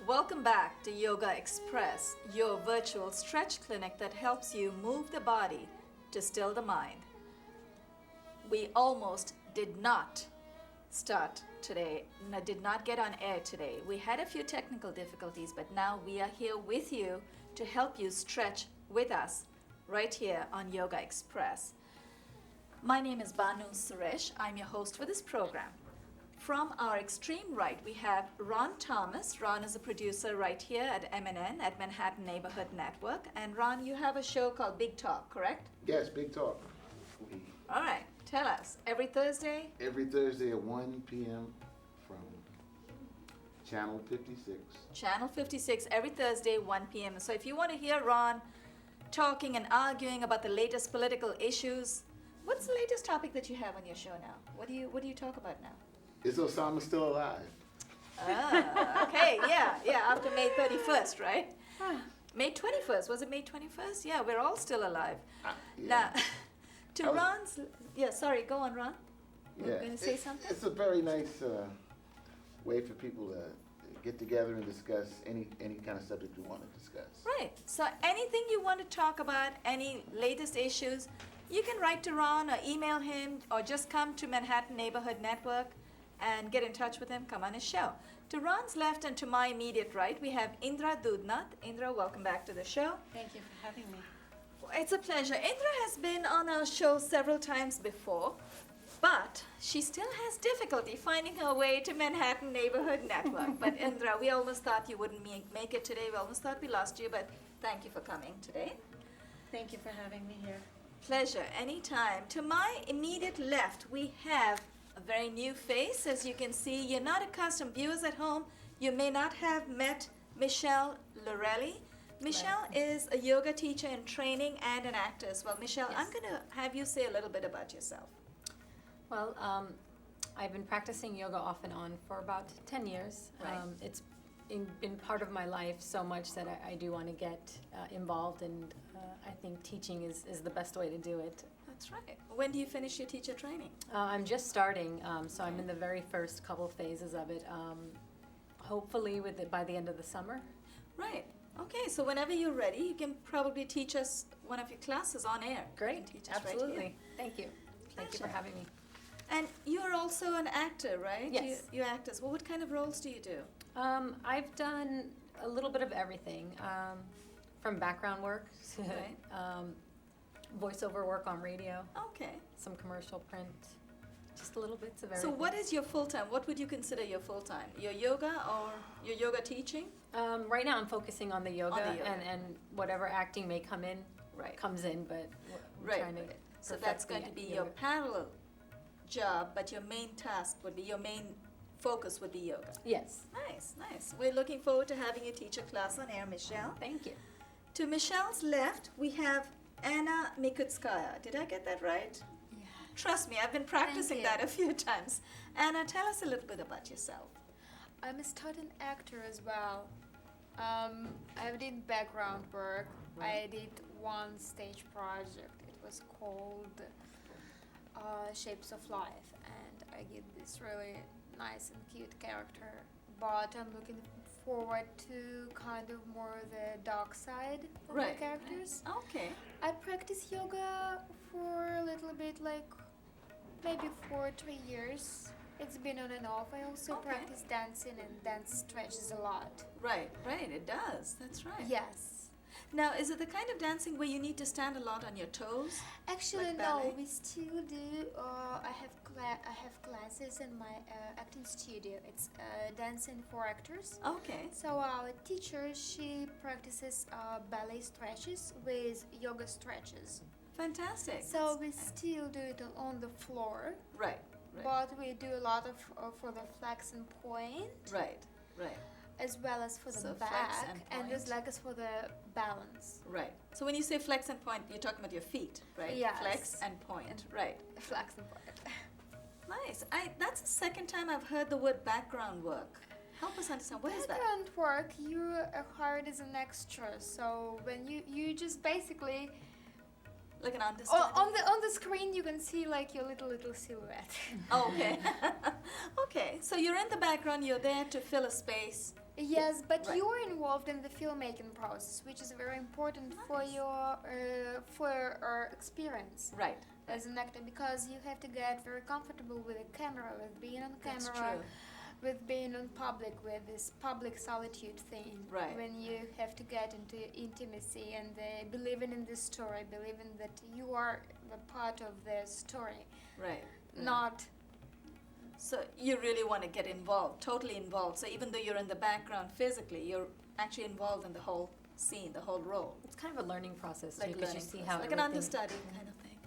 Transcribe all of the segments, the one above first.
Welcome back to Yogaxpress, your virtual stretch clinic that helps you move the body to still the mind. We almost did not start today, did not get on air today. We had a few technical difficulties, but now we are here with you to help you stretch with us right here on Yogaxpress. My name is Banu Suresh. I'm your host for this program. From our extreme right, we have Ron Thomas. Ron is a producer right here at MNN, at Manhattan Neighborhood Network. And Ron, you have a show called Big Talk, correct? Yes, Big Talk. All right, tell us. Every Thursday? Every Thursday at 1 p.m. from Channel 56. Channel 56, every Thursday, 1 p.m. So if you want to hear Ron talking and arguing about the latest political issues, what's the latest topic that you have on your show now? What do you talk about now? Is Osama still alive? Okay, yeah, after May 31st, right? May 21st, was it May 21st? Yeah, we're all still alive. Yeah. Now, Ron's, sorry, go on, Ron. You were going to say something? It's a very nice way for people to get together and discuss any kind of subject you want to discuss. Right, so anything you want to talk about, any latest issues, you can write to Ron or email him or just come to Manhattan Neighborhood Network and get in touch with him, come on his show. To Ron's left and to my immediate right, we have Indra Doodnauth. Indra, welcome back to the show. Thank you for having me. It's a pleasure. Indra has been on our show several times before, but she still has difficulty finding her way to Manhattan Neighborhood Network. But Indra, we almost thought you wouldn't make it today. We almost thought we lost you, but thank you for coming today. Thank you for having me here. Pleasure, anytime. To my immediate left, we have a very new face. As you can see, you're not accustomed. Viewers at home, you may not have met Michelle Lorelli. Michelle is a yoga teacher in training and an actor as well. Michelle, Yes. I'm going to have you say a little bit about yourself. Well, I've been practicing yoga off and on for about 10 years. Right. It's been part of my life so much that I do want to get involved, and I think teaching is the best way to do it. That's right. When do you finish your teacher training? I'm just starting, so I'm in the very first couple phases of it. Hopefully by the end of the summer. Right. Okay, so whenever you're ready, you can probably teach us one of your classes on air. Great, You can teach us right absolutely. here. Thank you. Thank you for Pleasure. having me. And you're also an actor, right? Yes. You act as well. What kind of roles do you do? I've done a little bit of everything, from background work to Right. voiceover work on radio, Okay. some commercial print, just a little bits of So everything. what is your full-time? What would you consider your full-time? Your yoga or your yoga teaching? Right now I'm focusing on the yoga, On the yoga. And whatever acting may come in, Right. comes in, but we're Right. trying to So perfect that's the going to be yoga. your parallel job, but your main task would be, your main focus would be yoga. Yes, Nice, nice. We're looking forward to having you teach a class on air, Michelle. thank you. To Michelle's left, we have Anya Mikutskaya. Did I get that right? Yeah. Trust me, I've been practicing you. that a few times. Anna, tell us a little bit about yourself. I'm a student actor as well. I did background work. I did one stage project. It was called Shapes of Life, and I did this really nice and cute character. But I'm looking forward to kind of more the dark side of Right. the characters. Okay. I practice yoga for a little bit, like maybe for 3 years. It's been on and off. I also Okay. practice dancing, and dance stretches a lot. Right, right, it does. That's right. Yes. Now, is it the kind of dancing where you need to stand a lot on your toes? Actually, Like no. ballet? We still do. I have classes in my acting studio. It's dancing for actors. Okay. So our teacher, she practices ballet stretches with yoga stretches. Fantastic. So we still do it on the floor, Right, right, but we do a lot of for the flex and point, right, right, as well as for the So flex back, and and point. as like as for the balance. right. So when you say flex and point, you're talking about your feet, right? Yes. Flex and point, right. Flex and point. Nice. That's the second time I've heard the word background work. Help us understand, what is that? Background work, you are hired as an extra. So when you just basically Like an understudy? on the screen you can see like your little silhouette. Oh, okay. Okay, so you're in the background, you're there to fill a space. Yes, but Right. you're involved in the filmmaking process, which is very important for Nice. your experience Right. as an actor, because you have to get very comfortable with the camera, with being on That's camera, true. with being on public, with this public solitude thing. Right. When you have to get into intimacy and believing in the story, believing that you are the part of the story, Right. not. So you really want to get involved, totally involved. So even though you're in the background physically, you're actually involved in the whole scene, the whole role. It's kind of a learning process too, Like because you learning see process, how like an everything- understudy kind of thing.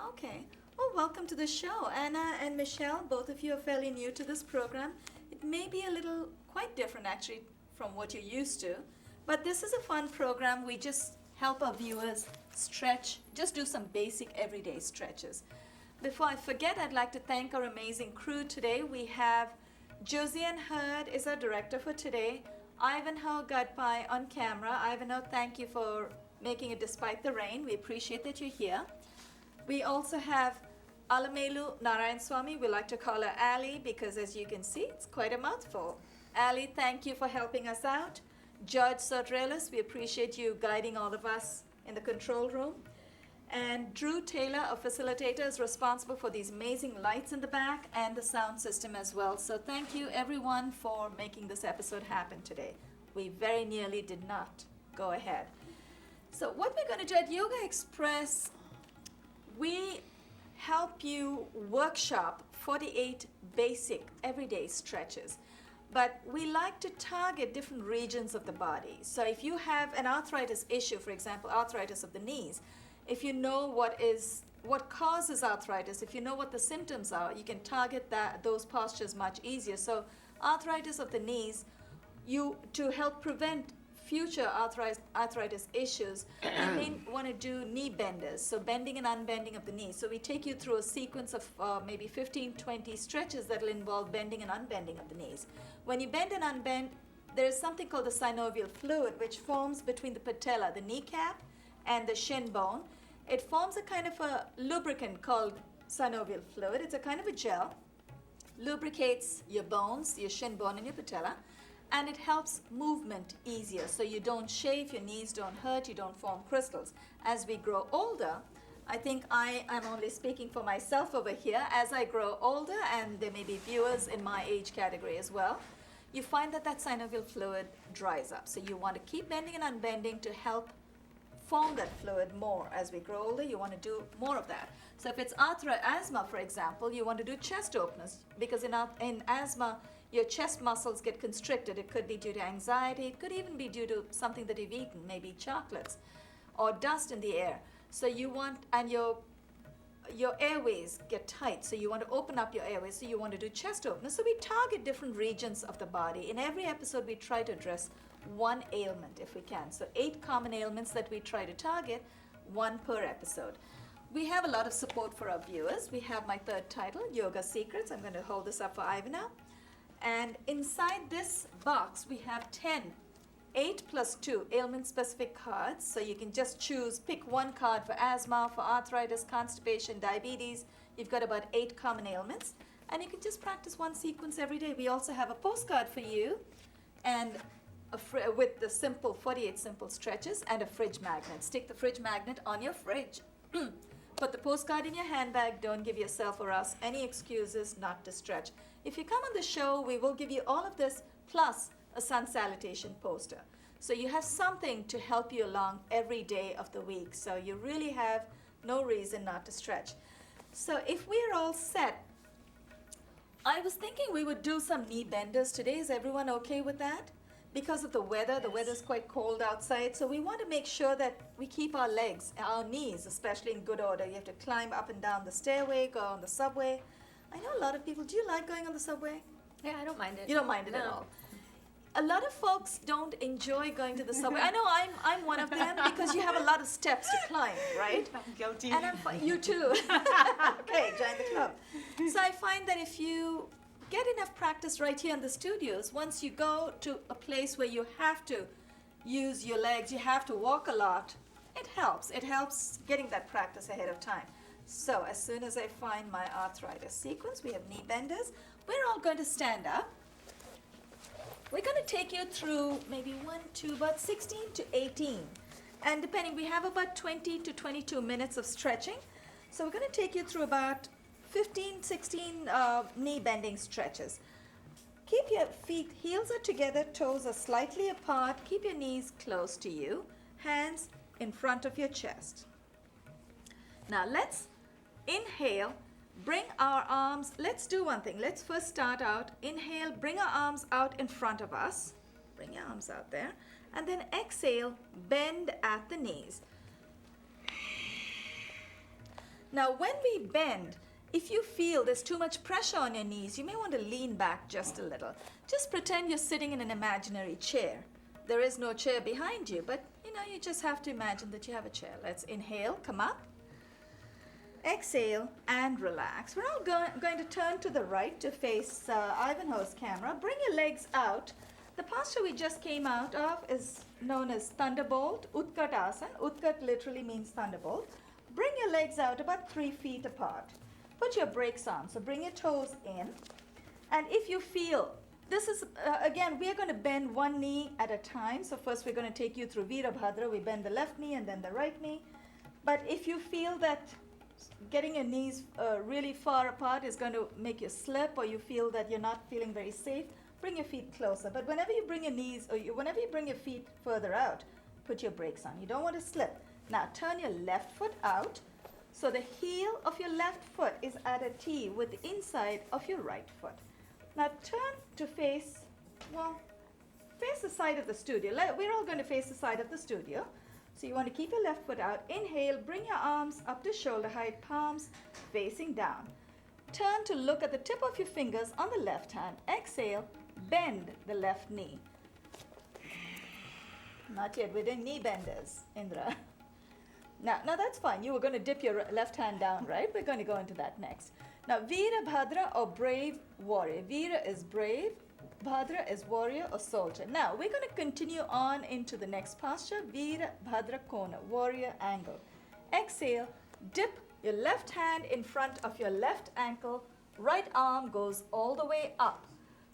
Okay. Well, welcome to the show. Anna and Michelle, both of you are fairly new to this program. It may be a little quite different actually from what you're used to, but this is a fun program. We just help our viewers stretch, just do some basic everyday stretches. Before I forget, I'd like to thank our amazing crew today. We have Josiane Hurd is our director for today. Ivanhoe Gadpai on camera. Ivanhoe, thank you for making it despite the rain. We appreciate that you're here. We also have Alamelu Narayan Swami. We like to call her Ali because, as you can see, it's quite a mouthful. Ali, thank you for helping us out. George Sotrelis, we appreciate you guiding all of us in the control room. And Drew Taylor, a facilitator, is responsible for these amazing lights in the back and the sound system as well. So thank you everyone for making this episode happen today. We very nearly did not go ahead. So what we're going to do at Yoga Express, we help you workshop 48 basic everyday stretches. But we like to target different regions of the body. So if you have an arthritis issue, for example, arthritis of the knees, if you know what causes arthritis, if you know what the symptoms are, you can target those postures much easier. So arthritis of the knees, to help prevent future arthritis issues, you may want to do knee benders, so bending and unbending of the knees. So we take you through a sequence of maybe 15, 20 stretches that will involve bending and unbending of the knees. When you bend and unbend, there is something called the synovial fluid, which forms between the patella, the kneecap, and the shin bone. It forms a kind of a lubricant called synovial fluid. It's a kind of a gel, lubricates your bones, your shin bone and your patella, and it helps movement easier. So you don't chafe, your knees don't hurt, you don't form crystals. As we grow older, I think I am only speaking for myself over here, as I grow older, and there may be viewers in my age category as well, you find that synovial fluid dries up. So you want to keep bending and unbending to help form that fluid more. As we grow older, you want to do more of that. So if it's asthma, for example, you want to do chest openers, because in asthma, your chest muscles get constricted. It could be due to anxiety. It could even be due to something that you've eaten, maybe chocolates or dust in the air. So you want, and your airways get tight, so you want to open up your airways, so you want to do chest openers. So we target different regions of the body. In every episode, we try to address one ailment if we can. So 8 common ailments that we try to target, 1 per episode. We have a lot of support for our viewers. We have my third title, Yoga Secrets. I'm going to hold this up for Ivana. And inside this box, we have 8 plus 2 ailment-specific cards. So you can just pick one card for asthma, for arthritis, constipation, diabetes. You've got about 8 common ailments. And you can just practice one sequence every day. We also have a postcard for you, and with the 48 simple stretches, and a fridge magnet. Stick the fridge magnet on your fridge. Put the postcard in your handbag. Don't give yourself or us any excuses not to stretch. If you come on the show, we will give you all of this plus a sun salutation poster. So you have something to help you along every day of the week. So you really have no reason not to stretch. So if we're all set, I was thinking we would do some knee benders today. Is everyone okay with that? Because of the weather, the weather's quite cold outside, so we want to make sure that we keep our legs, our knees especially, in good order. You have to climb up and down the stairway, go on the subway. I know a lot of people, do you like going on the subway? Yeah, I don't mind it. You don't mind it at No. all. A lot of folks don't enjoy going to the subway. I know I'm one of them because you have a lot of steps to climb, right? I'm guilty. And you too. Okay, join the club. So I find that if you get enough practice right here in the studios, once you go to a place where you have to use your legs, you have to walk a lot, it helps. It helps getting that practice ahead of time. So as soon as I find my arthritis sequence, we have knee benders. We're all going to stand up. We're going to take you through maybe about 16 to 18. And depending, we have about 20 to 22 minutes of stretching. So we're going to take you through about 15, 16 knee bending stretches. Keep your feet, heels are together, toes are slightly apart. Keep your knees close to you, hands in front of your chest. Now let's inhale, bring our arms. Let's do one thing. Let's first start out. Inhale, bring our arms out in front of us. Bring your arms out there. And then exhale, bend at the knees. Now when we bend, if you feel there's too much pressure on your knees, you may want to lean back just a little. Just pretend you're sitting in an imaginary chair. There is no chair behind you, but you just have to imagine that you have a chair. Let's inhale, come up. Exhale and relax. We're all going to turn to the right to face Ivanhoe's camera. Bring your legs out. The posture we just came out of is known as Thunderbolt, Utkatasana. Utkat literally means thunderbolt. Bring your legs out about 3 feet apart. Put your brakes on, so bring your toes in. And if you feel, this is, again, we are going to bend one knee at a time. So first we're going to take you through Virabhadra. We bend the left knee and then the right knee. But if you feel that getting your knees really far apart is going to make you slip, or you feel that you're not feeling very safe, bring your feet closer. But whenever you bring your knees, or whenever you bring your feet further out, put your brakes on. You don't want to slip. Now turn your left foot out. So the heel of your left foot is at a T with the inside of your right foot. Now turn to face the side of the studio. We're all going to face the side of the studio. So you want to keep your left foot out. Inhale, bring your arms up to shoulder height, palms facing down. Turn to look at the tip of your fingers on the left hand. Exhale, bend the left knee. Not yet, we're doing knee benders, Indra. Now that's fine. You were going to dip your left hand down, right? We're going to go into that next. Now, Virabhadra or brave warrior. Vira is brave. Bhadra is warrior or soldier. Now, we're going to continue on into the next posture. Virabhadra Kona, warrior angle. Exhale, dip your left hand in front of your left ankle. Right arm goes all the way up.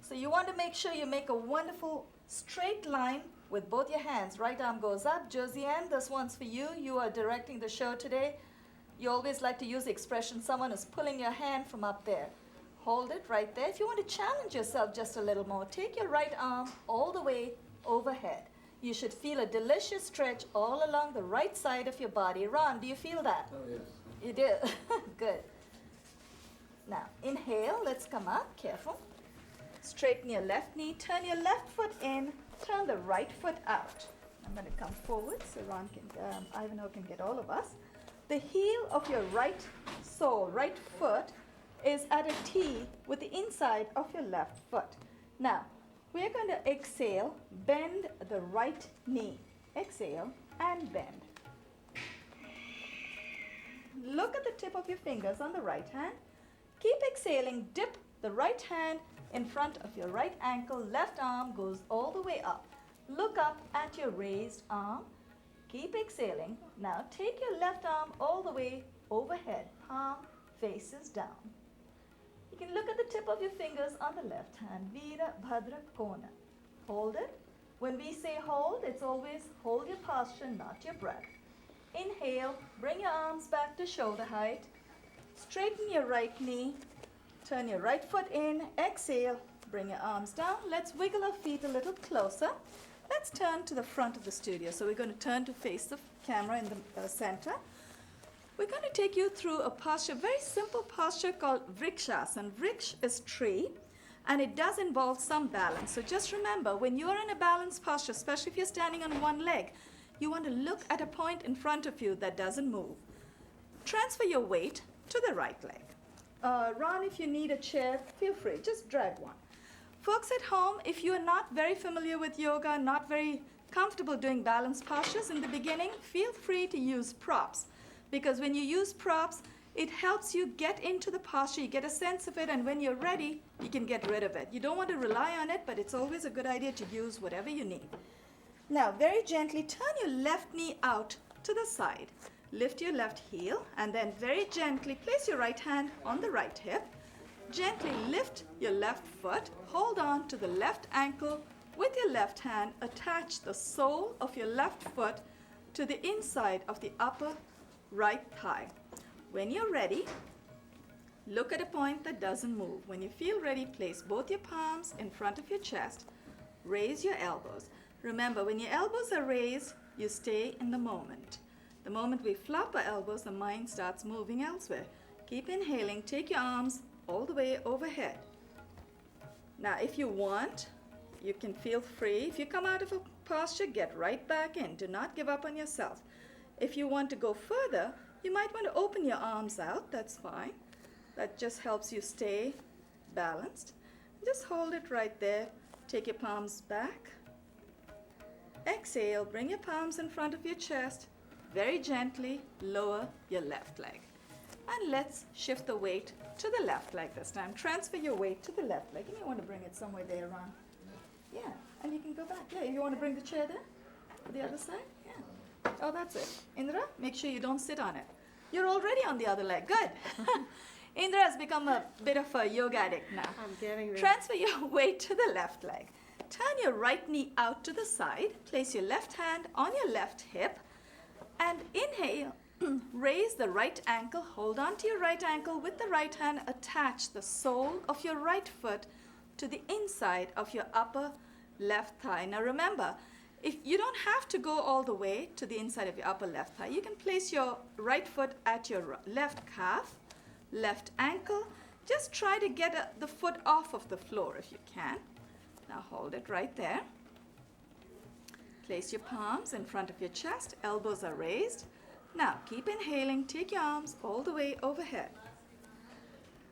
So you want to make sure you make a wonderful straight line with both your hands. Right arm goes up. Josiane, this one's for you. You are directing the show today. You always like to use the expression, someone is pulling your hand from up there. Hold it right there. If you want to challenge yourself just a little more, take your right arm all the way overhead. You should feel a delicious stretch all along the right side of your body. Ron, do you feel that? Oh, yes. You do? Good. Now, inhale. Let's come up. Careful. Straighten your left knee. Turn your left foot in. Turn the right foot out. I'm going to come forward so Ivanhoe can get all of us. The heel of your right sole, right foot, is at a T with the inside of your left foot. Now, we're going to exhale, bend the right knee. Exhale and bend. Look at the tip of your fingers on the right hand. Keep exhaling, dip the right hand in front of your right ankle. Left arm goes all the way up. Look up at your raised arm. Keep exhaling. Now take your left arm all the way overhead. Palm faces down. You can look at the tip of your fingers on the left hand. Virabhadra Kona. Hold it. When we say hold, it's always hold your posture, not your breath. Inhale. Bring your arms back to shoulder height. Straighten your right knee. Turn your right foot in. Exhale. Bring your arms down. Let's wiggle our feet a little closer. let's turn to the front of the studio. So we're going to turn to face the camera in the center. We're going to take you through a posture, very simple posture called Vrikshasana. Vriksh is tree, and it does involve some balance. So just remember, when you're in a balanced posture, especially if you're standing on one leg, you want to look at a point in front of you that doesn't move. Transfer your weight to the right leg. Ron, if you need a chair, feel free, just drag one. Folks at home, if you are not very familiar with yoga, not very comfortable doing balanced postures in the beginning, feel free to use props. Because when you use props, it helps you get into the posture, you get a sense of it, and when you're ready, you can get rid of it. You don't want to rely on it, but it's always a good idea to use whatever you need. Now, very gently turn your left knee out to the side. Lift your left heel, and then very gently place your right hand on the right hip. Gently lift your left foot, hold on to the left ankle. With your left hand, attach the sole of your left foot to the inside of the upper right thigh. When you're ready, look at a point that doesn't move. When you feel ready, place both your palms in front of your chest. Raise your elbows. Remember, when your elbows are raised, you stay in the moment. The moment we flop our elbows, the mind starts moving elsewhere. Keep inhaling. Take your arms all the way overhead. Now, if you want, you can feel free. If you come out of a posture, get right back in. Do not give up on yourself. If you want to go further, you might want to open your arms out. That's fine. That just helps you stay balanced. Just hold it right there. Take your palms back. Exhale. Bring your palms in front of your chest. Very gently lower your left leg. And let's shift the weight to the left leg this time. Transfer your weight to the left leg. You may want to bring it somewhere there, Ron. Yeah, and you can go back. Yeah, you want to bring the chair there? To the other side? Yeah. Oh, that's it. Indra, make sure you don't sit on it. You're already on the other leg. Good. Indra has become a bit of a yoga addict now. I'm getting there. Transfer your weight to the left leg. Turn your right knee out to the side. Place your left hand on your left hip. And inhale. Raise the right ankle. Hold on to your right ankle. With the right hand, attach the sole of your right foot to the inside of your upper left thigh. Now remember, if you don't have to go all the way to the inside of your upper left thigh. You can place your right foot at your left calf, left ankle. Just try to get the foot off of the floor if you can. Now hold it right there. Place your palms in front of your chest. Elbows are raised. Now keep inhaling. Take your arms all the way overhead.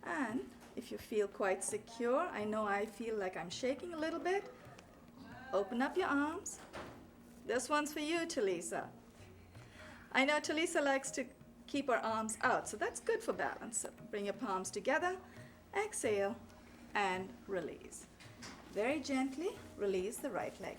And if you feel quite secure, I know I feel like I'm shaking a little bit, open up your arms. This one's for you, Talisa. I know Talisa likes to keep her arms out, so that's good for balance. So bring your palms together, exhale, and release. Very gently release the right leg.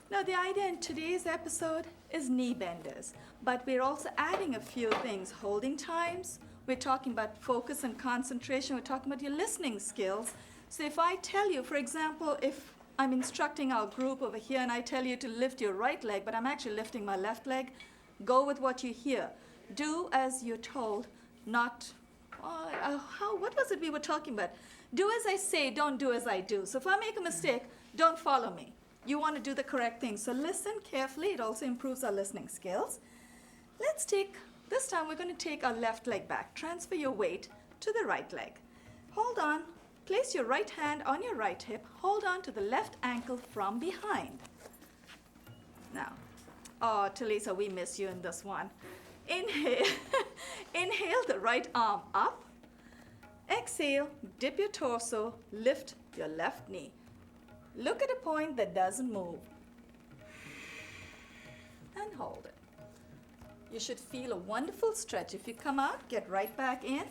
Now the idea in today's episode is knee benders, but we're also adding a few things. Holding times, we're talking about focus and concentration, we're talking about your listening skills. So if I tell you, for example, if I'm instructing our group over here and I tell you to lift your right leg, but I'm actually lifting my left leg, go with what you hear. Do as you're told, not, what was it we were talking about? Do as I say, don't do as I do. So if I make a mistake, don't follow me. You want to do the correct thing. So listen carefully. It also improves our listening skills. This time we're going to take our left leg back. Transfer your weight to the right leg. Hold on. Place your right hand on your right hip. Hold on to the left ankle from behind. Now, oh, Talisa, we miss you in this one. Inhale. Inhale the right arm up. Exhale, dip your torso, lift your left knee. Look at a point that doesn't move. And hold it. You should feel a wonderful stretch. If you come out, get right back in.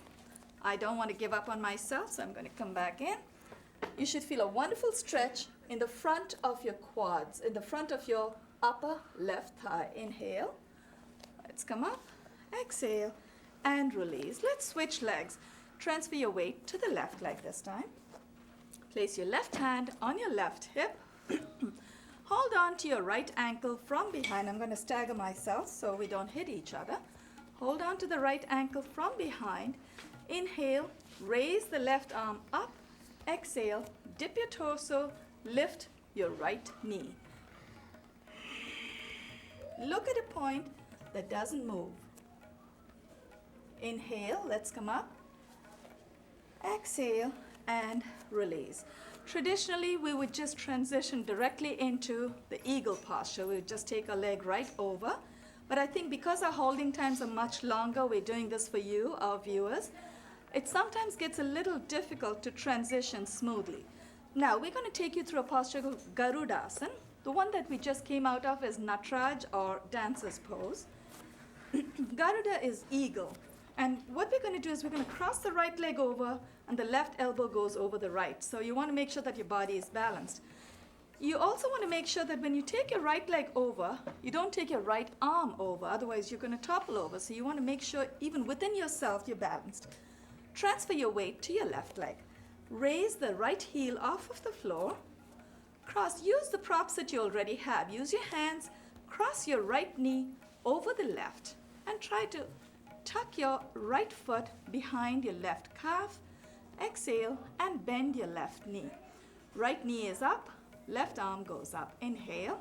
I don't want to give up on myself, so I'm going to come back in. You should feel a wonderful stretch in the front of your quads, in the front of your upper left thigh. Inhale. Let's come up. Exhale. And release. Let's switch legs. Transfer your weight to the left leg this time. Place your left hand on your left hip. Hold on to your right ankle from behind. I'm going to stagger myself so we don't hit each other. Hold on to the right ankle from behind. Inhale, raise the left arm up. Exhale, dip your torso, lift your right knee. Look at a point that doesn't move. Inhale, let's come up. Exhale and release. Traditionally, we would just transition directly into the eagle posture. We would just take our leg right over. But I think because our holding times are much longer, we're doing this for you, our viewers, it sometimes gets a little difficult to transition smoothly. Now, we're going to take you through a posture called Garudasana. The one that we just came out of is Nataraj or dancer's pose. Garuda is eagle. And what we're going to do is we're going to cross the right leg over and the left elbow goes over the right. So you want to make sure that your body is balanced. You also want to make sure that when you take your right leg over, you don't take your right arm over. Otherwise, you're going to topple over. So you want to make sure even within yourself, you're balanced. Transfer your weight to your left leg. Raise the right heel off of the floor. Cross. Use the props that you already have. Use your hands. Cross your right knee over the left. And try to tuck your right foot behind your left calf. Exhale and bend your left knee. Right knee is up. Left arm goes up. Inhale.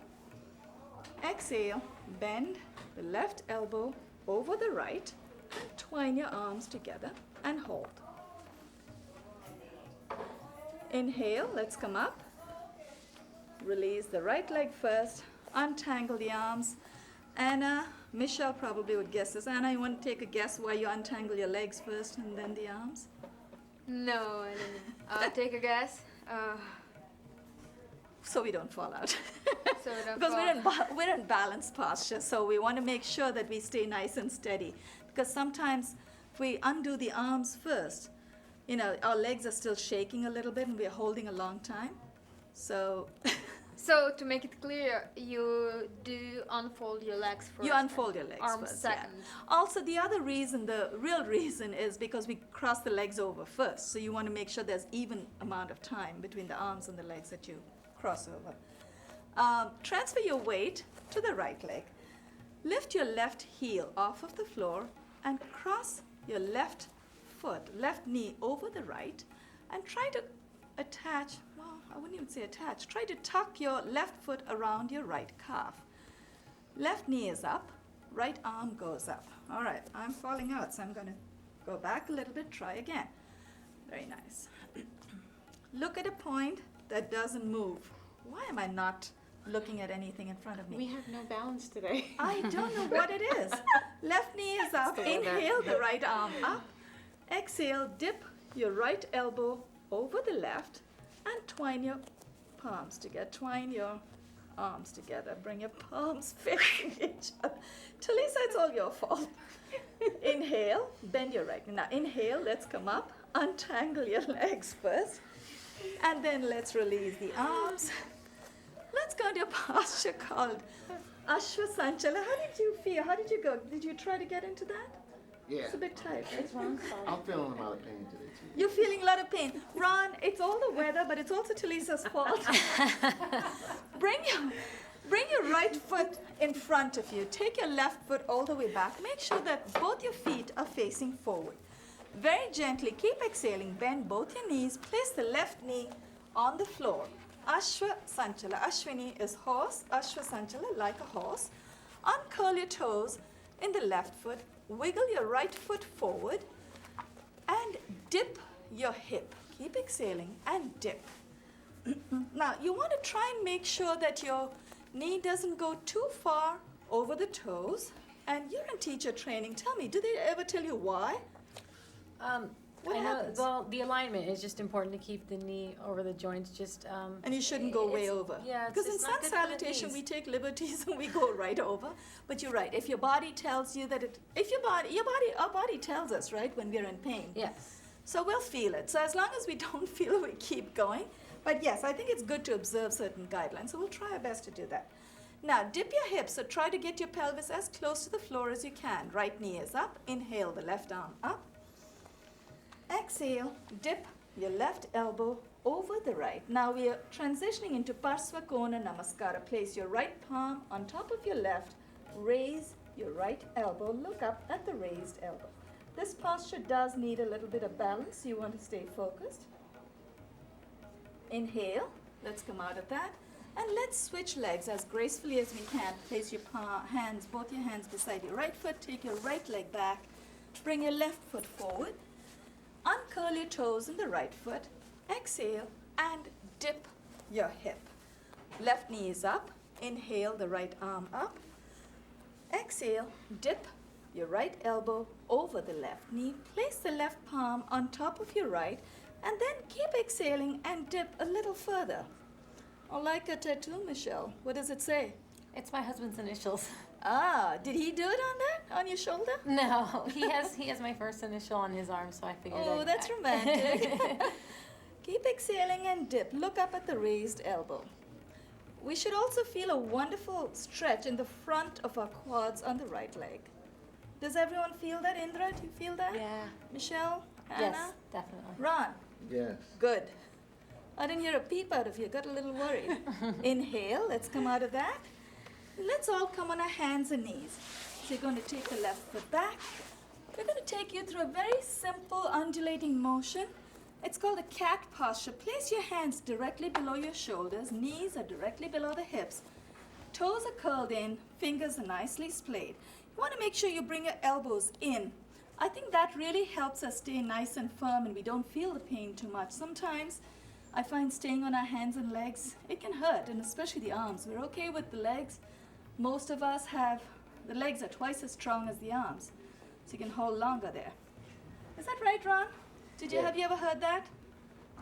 Exhale. Bend the left elbow over the right. And twine your arms together and hold. Inhale. Let's come up. Release the right leg first. Untangle the arms. Anna, Michelle probably would guess this. Anna, you want to take a guess why you untangle your legs first and then the arms? No, I don't know. I'll take a guess. So we don't fall out. So we don't Because fall. we're in balanced posture, so we want to make sure that we stay nice and steady. Because sometimes if we undo the arms first, you know, our legs are still shaking a little bit and we're holding a long time. So So to make it clear, you do unfold your legs first. you unfold your legs arms first. second. Yeah. Also, the other reason, the real reason is because we cross the legs over first. So you want to make sure there's even amount of time between the arms and the legs that you cross over. Transfer your weight to the right leg. Lift your left heel off of the floor and cross your left foot, left knee over the right, and try to attach, well, I wouldn't even say attach, try to tuck your left foot around your right calf. Left knee is up, right arm goes up. All right, I'm falling out, so I'm going to go back a little bit, try again. Very nice. Look at a point that doesn't move. Why am I not looking at anything in front of me? We have no balance today. I don't know what it is. Left knee is up. Stay with that. Inhale the right arm up. Exhale, dip your right elbow over the left and twine your palms together. Twine your arms together. Bring your palms facing each other. Talisa, it's all your fault. Inhale, bend your right knee. Now inhale, let's come up. Untangle your legs first. And then let's release the arms. Let's go to a posture called Ashwa Sanchala. How did you feel? How did you go? Did you try to get into that? Yeah. It's a bit tight. It's wrong side. I'm feeling a lot of pain today too. You're feeling a lot of pain. Ron, it's all the weather, but it's also Talisa's fault. Bring your right foot in front of you. Take your left foot all the way back. Make sure that both your feet are facing forward. Very gently, keep exhaling. Bend both your knees. Place the left knee on the floor. Ashwa Sanchala. Ashwini is horse. Ashwa Sanchala, like a horse. Uncurl your toes in the left foot. Wiggle your right foot forward and dip your hip. Keep exhaling and dip. Now, you want to try and make sure that your knee doesn't go too far over the toes. And you're in teacher training. Tell me, do they ever tell you why? What I know, happens? well, the alignment is just important to keep the knee over the joints. Just And you shouldn't go way it's- over. Yeah, Because in it's sun not good for the salutation, knees. we take liberties and we go right over. But you're right. If your body tells you that our body tells us, right, when we're in pain. Yes. So we'll feel it. So as long as we don't feel it, we keep going. But yes, I think it's good to observe certain guidelines. So we'll try our best to do that. Now, dip your hips. So try to get your pelvis as close to the floor as you can. Right knee is up. Inhale the left arm up. Exhale, dip your left elbow over the right. Now we are transitioning into Parsva Kona Namaskara. Place your right palm on top of your left. Raise your right elbow. Look up at the raised elbow. This posture does need a little bit of balance. You want to stay focused. Inhale. Let's come out of that. And let's switch legs as gracefully as we can. Place your hands, both your hands beside your right foot. Take your right leg back. Bring your left foot forward. Uncurl your toes in the right foot. Exhale and dip your hip. Left knee is up. Inhale, the right arm up. Exhale, dip your right elbow over the left knee. Place the left palm on top of your right, and then keep exhaling and dip a little further. Or like a tattoo, Michelle. What does it say? It's my husband's initials. Ah, did he do it on that? On your shoulder? No, he has my first initial on his arm, so I figured. Oh, that's romantic. Keep exhaling and dip. Look up at the raised elbow. We should also feel a wonderful stretch in the front of our quads on the right leg. Does everyone feel that? Indra, do you feel that? Yeah. Michelle? Anna? Yes, definitely. Ron? Yes. Good. I didn't hear a peep out of you. Got a little worried. Inhale. Let's come out of that. Let's all come on our hands and knees. So you're going to take the left foot back. We're going to take you through a very simple undulating motion. It's called a cat posture. Place your hands directly below your shoulders. Knees are directly below the hips. Toes are curled in. Fingers are nicely splayed. You want to make sure you bring your elbows in. I think that really helps us stay nice and firm and we don't feel the pain too much. Sometimes I find staying on our hands and legs, it can hurt, and especially the arms. We're okay with the legs. Most of us have, the legs are twice as strong as the arms, so you can hold longer there. Is that right, Ron? Have you ever heard that?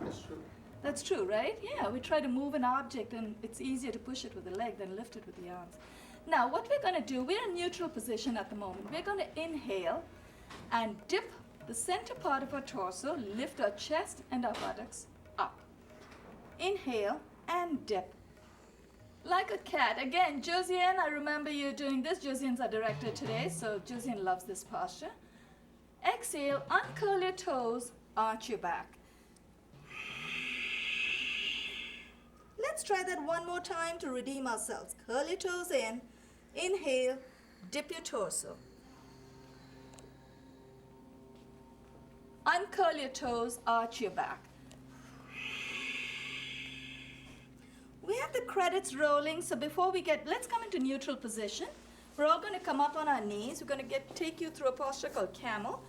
That's true. That's true, right? Yeah, we try to move an object and it's easier to push it with the leg than lift it with the arms. Now, what we're going to do, we're in neutral position at the moment. We're going to inhale and dip the center part of our torso, lift our chest and our buttocks up. Inhale and dip. Like a cat. Again, Josiane, I remember you doing this. Josiane's our director today, so Josiane loves this posture. Exhale, uncurl your toes, arch your back. Let's try that one more time to redeem ourselves. Curl your toes in. Inhale, dip your torso. Uncurl your toes, arch your back. We have the credits rolling, so before we let's come into neutral position. We're all going to come up on our knees. We're going to take you through a posture called camel.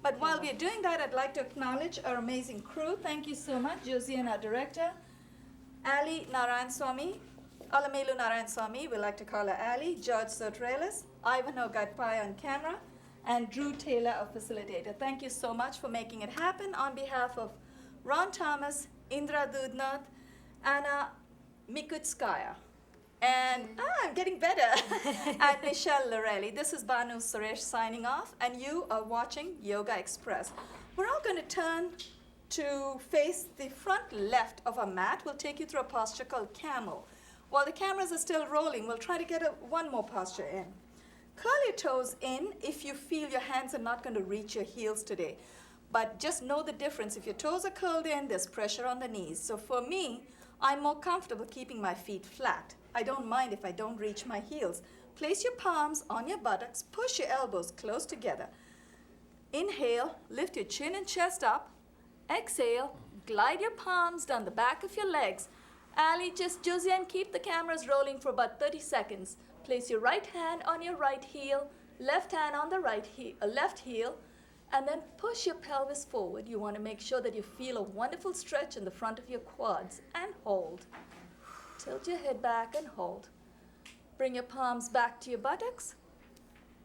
But while we're doing that, I'd like to acknowledge our amazing crew. Thank you so much, Josiane, our director. Ali Narayan Swami, Alamelu Narayan Swami, we like to call her Ali, George Sotrelis, Ivan Ogadpai on camera, and Drew Taylor, our facilitator. Thank you so much for making it happen. On behalf of Ron Thomas, Indra Doodnauth, Anna Mikutskaya, and I'm getting better, and Michelle Lorelli. This is Banu Suresh signing off, and you are watching Yogaxpress. We're all going to turn to face the front left of our mat. We'll take you through a posture called camel. While the cameras are still rolling, we'll try to get one more posture in. Curl your toes in if you feel your hands are not going to reach your heels today. But just know the difference. If your toes are curled in, there's pressure on the knees. So for me, I'm more comfortable keeping my feet flat. I don't mind if I don't reach my heels. Place your palms on your buttocks. Push your elbows close together. Inhale, lift your chin and chest up. Exhale, glide your palms down the back of your legs. Ali, Josiane, keep the cameras rolling for about 30 seconds. Place your right hand on your right heel, left hand on the left heel, and then push your pelvis forward. You want to make sure that you feel a wonderful stretch in the front of your quads, and hold. Tilt your head back and hold. Bring your palms back to your buttocks.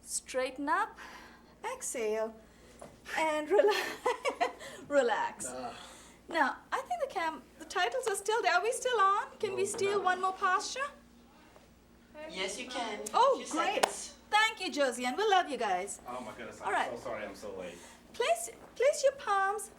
Straighten up. Exhale. And relax. Now, I think the titles are still there. Are we still on? Can we steal one more posture? Yes, you can. Oh, Few great. seconds. Thank you, Josie, and we love you guys. Oh my goodness, All I'm right. so sorry I'm so late. Place your palms